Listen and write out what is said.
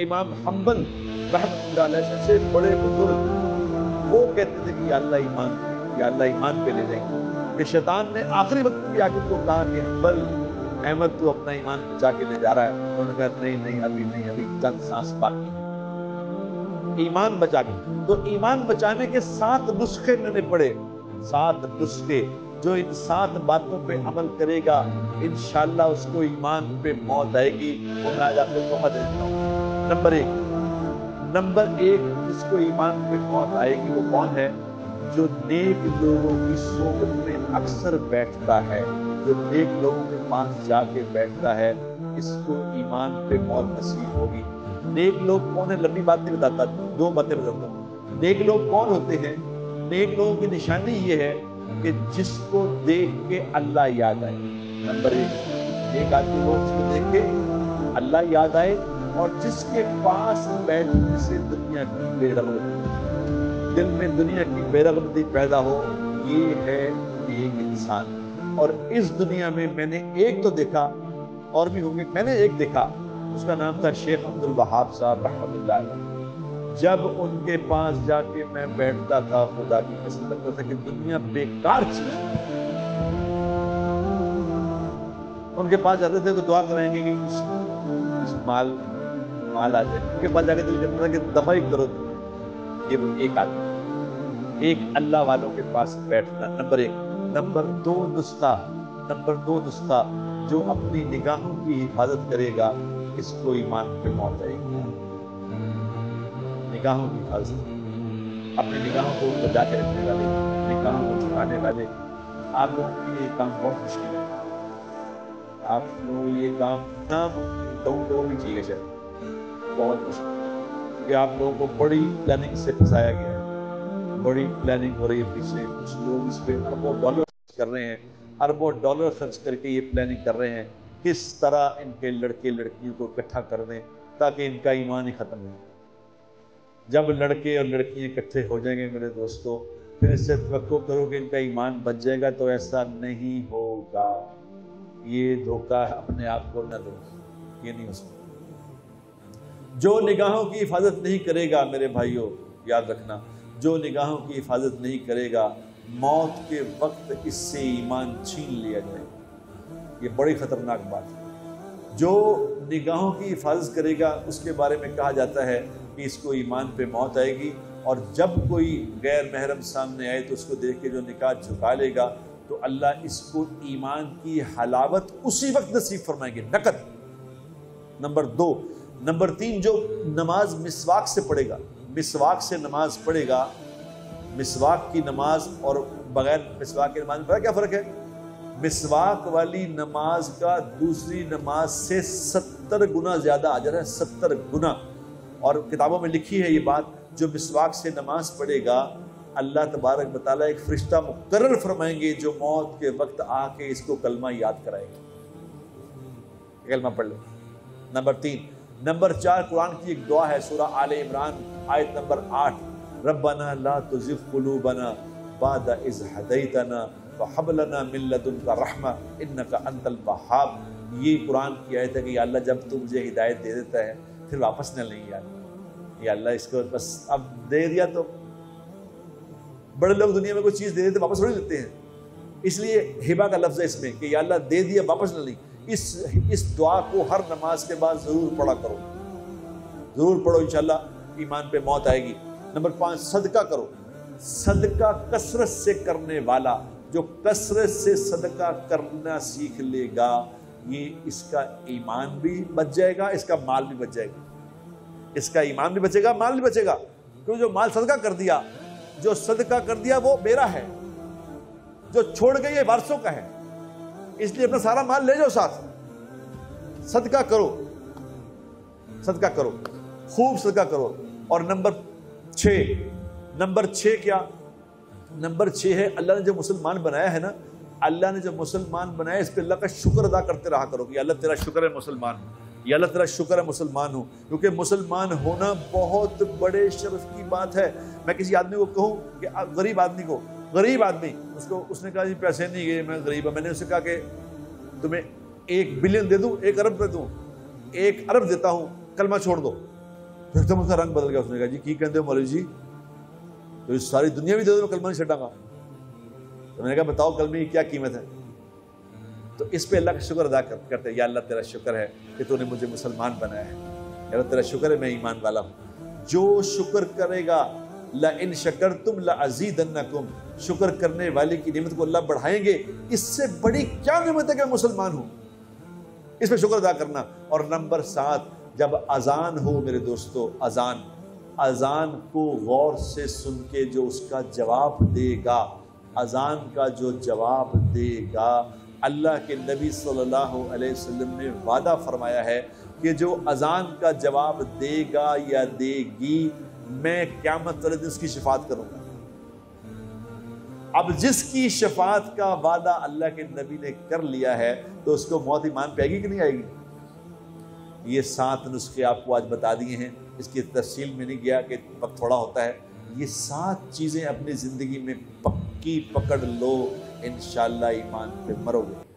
امام حنبل رحمۃ اللہ علیہ سے بڑے بزرگ وہ کہتے تھے کہ یا اللہ ایمان پہ لے جائیں کہ شیطان نے آخری وقت بھی آ کے کو کہا کہ حنبل احمد تو اپنا ایمان بچا کے لے جا رہا ہے. انہوں نے کہا نہیں ابھی چند سانس باقی ہے ایمان بچا کے. تو ایمان بچانے کے 7 نسخے میں نے پڑھے, 7 نسخے جو ان 7 باتوں پہ عمل کرے گا انشاءاللہ اس کو ایمان پہ موت آئے گی. وہ میں آج آپ کو موقع دے دیتا ہوں. نمبر ایک جس کو ایمان پہ موت آئے گی وہ کون ہے؟ جو نیک لوگوں کی صحبت میں اکثر بیٹھتا ہے, جو نیک لوگوں کے پاس جا کے بیٹھتا ہے, اس کو ایمان پہ موت نصیب ہوگی. نیک لوگ کون ہیں؟ لمبی بات نہیں بتاتا, 2 باتیں بتاتا ہوں. نیک لوگ کون ہوتے ہیں؟ نیک لوگوں کی نشانی یہ ہے کہ جس کو دیکھ کے اللہ یاد آئے. نمبر 1 نیک آدمی وہ جس کو دیکھ کے اللہ یاد آئے اور جس کے پاس بیٹھنے سے دنیا کی بے رغبتی, دل میں دنیا کی بے رغبتی پیدا ہو, یہ ہے ایک انسان. اور اس دنیا میں میں نے ایک تو دیکھا, اور بھی ہوں گے, میں نے ایک دیکھا, اس کا نام تھا شیخ عبد الوہاب صاحب رحمۃ اللہ علیہ. جب ان کے پاس جا کے میں بیٹھتا تھا خدا کی قسم لگتا تھا کہ دنیا بیکار چیز ہے. ان کے پاس جاتے تھے تو دعا کریں گے کہ مال آ جائے. ان کے پاس جا کے دل کرتا تھا کہ دفع ہی کرو. یہ ایک آدمی, ایک اللہ والوں کے پاس بیٹھنا نمبر 1. نمبر 2 نسخہ جو اپنی نگاہوں کی حفاظت کرے گا اس کو ایمان پہ موت آئے گی. نگاہوں کی حفاظت, اپنی نگاہوں کو بچا کے رکھنے والے, نگاہوں کو چھپانے والے. آپ لوگوں کے لیے یہ کام بہت مشکل ہے. آپ لوگوں یہ کام ناممکن بھی چاہیے شاید بہت مشکل, کہ آپ لوگوں کو بڑی پلاننگ سے پھنسایا گیا ہے. بڑی پلاننگ ہو رہی ہے پیچھے, کچھ لوگ اس پہ اربوں ڈالر خرچ کر رہے ہیں, اربوں ڈالر خرچ کر کے یہ پلاننگ کر رہے ہیں کس طرح ان کے لڑکے لڑکیوں کو اکٹھا کر دیں تاکہ ان کا ایمان ہی ختم ہو. جب لڑکے اور لڑکیاں اکٹھے ہو جائیں گے میرے دوستو, پھر اس سے توقع کرو کہ ان کا ایمان بچ جائے گا, تو ایسا نہیں ہوگا. یہ دھوکہ اپنے آپ کو نہ دو, یہ نہیں ہو سکتا. جو نگاہوں کی حفاظت نہیں کرے گا میرے بھائیوں, یاد رکھنا, جو نگاہوں کی حفاظت نہیں کرے گا موت کے وقت اس سے ایمان چھین لیا جائے گا. یہ بڑی خطرناک بات ہے. جو نگاہوں کی حفاظت کرے گا اس کے بارے میں کہا جاتا ہے کہ اس کو ایمان پہ موت آئے گی, اور جب کوئی غیر محرم سامنے آئے تو اس کو دیکھ کے جو نکاح جھکا لے گا تو اللہ اس کو ایمان کی حلاوت اسی وقت نصیب فرمائیں گے, نقد. نمبر 3 جو نماز مسواک سے پڑھے گا, مسواک سے نماز پڑھے گا, مسواک کی نماز اور بغیر مسواک کی نماز میں کیا فرق ہے؟ مسواک والی نماز کا دوسری نماز سے 70 گنا زیادہ اجر ہے, 70 گنا. اور کتابوں میں لکھی ہے یہ بات, جو مسواک سے نماز پڑھے گا اللہ تبارک و تعالیٰ ایک فرشتہ مقرر فرمائیں گے جو موت کے وقت آ کے اس کو کلمہ یاد کرائے گا. کلمہ پڑھ لو. نمبر 3. نمبر 4 قرآن کی ایک دعا ہے, سورہ آل عمران آیت نمبر 8, ربنا لا تزغ قلوبنا بعد اذ ہدیتنا وہب لنا من لدنک رحمہ انک انت الوہاب. یہ قرآن کی آیت ہے کہ یا اللہ جب تو مجھے ہدایت دے دیتا ہے پھر واپس نہ لیں یا اللہ اس کو بس اب دے دیا. تو بڑے لوگ دنیا میں کوئی چیز دے دیتے واپس تھوڑی لیتے ہیں, اس لیے ہبہ کا لفظ ہے اس میں کہ یا اللہ دے دیا واپس نہ لیں. اس دعا کو ہر نماز کے بعد ضرور پڑھا کرو, ضرور پڑھو, انشاءاللہ ایمان پہ موت آئے گی. نمبر 5 صدقہ کرو. صدقہ کثرت سے کرنے والا, جو کثرت سے صدقہ کرنا سیکھ لے گا, یہ اس کا ایمان بھی بچ جائے گا, اس کا مال بھی بچ جائے گا. اس کا ایمان بھی بچے گا, مال بھی بچے گا. کیونکہ جو مال صدقہ کر دیا, جو صدقہ کر دیا وہ میرا ہے, جو چھوڑ گئی یہ وارثوں کا ہے, اس لیے اپنا سارا مال لے جاؤ ساتھ. صدقہ کرو, صدقہ کرو, خوب صدقہ کرو. اور نمبر 6 کیا؟ نمبر 6 ہے اللہ نے جو مسلمان بنایا ہے نا, اللہ نے جو مسلمان بنایا اس پہ اللہ کا شکر ادا کرتے رہا کرو کہ یا اللہ تیرا شکر ہے مسلمان ہوں, یا اللہ تیرا شکر ہے مسلمان ہوں. کیونکہ مسلمان ہونا بہت بڑے شرف کی بات ہے. میں کسی آدمی کو کہوں کہ غریب آدمی اس نے کہا جی پیسے نہیں گئے, میں غریب ہوں. میں نے اسے کہا کہ تمہیں 1 بلین دے دوں, 1 ارب دے دوں, 1 ارب دیتا ہوں, کلمہ چھوڑ دو. پھر تم اس کا رنگ بدل گیا. اس نے کہا جی کی کہتے ہو مولوی جی, تو ساری دنیا بھی دے دو, میں کلمہ نہیں چھٹاں گا. تو میں نے کہا بتاؤ کلمے کی کیا قیمت ہے؟ تو اس پہ اللہ کا شکر ادا کرتے ہیں, یا اللہ تیرا شکر ہے کہ تو نے مجھے مسلمان بنایا ہے, یا اللہ تیرا شکر ہے میں ایمان والا ہوں. جو شکر کرے گا لَإِن شَكَرْتُمْ لَأَزِيدَنَّكُمْ, شکر کرنے والے کی نعمت کو اللہ بڑھائیں گے. اس سے بڑی کیا نعمت ہے کہ مسلمان ہوں, اس پہ شکر ادا کرنا. اور نمبر 7, جب اذان ہو میرے دوستو, اذان کو غور سے سن کے جو اس کا جواب دے گا, اذان کا جو جواب دے گا, اللہ کے نبی صلی اللہ علیہ وسلم نے وعدہ فرمایا ہے کہ جو اذان کا جواب دے گا یا دے گی, میں قیامت والے دن اس کی شفاعت کروں گا. اب جس کی شفاعت کا وعدہ اللہ کے نبی نے کر لیا ہے تو اس کو موت ایمان پہ آئے گی کہ نہیں آئے گی؟ یہ 7 نسخے آپ کو آج بتا دیے ہیں, اس کی تفصیل میں نہیں گیا کہ وقت تھوڑا ہوتا ہے. یہ 7 چیزیں اپنی زندگی میں پکی پکڑ لو, انشاءاللہ ایمان پہ مرو گے.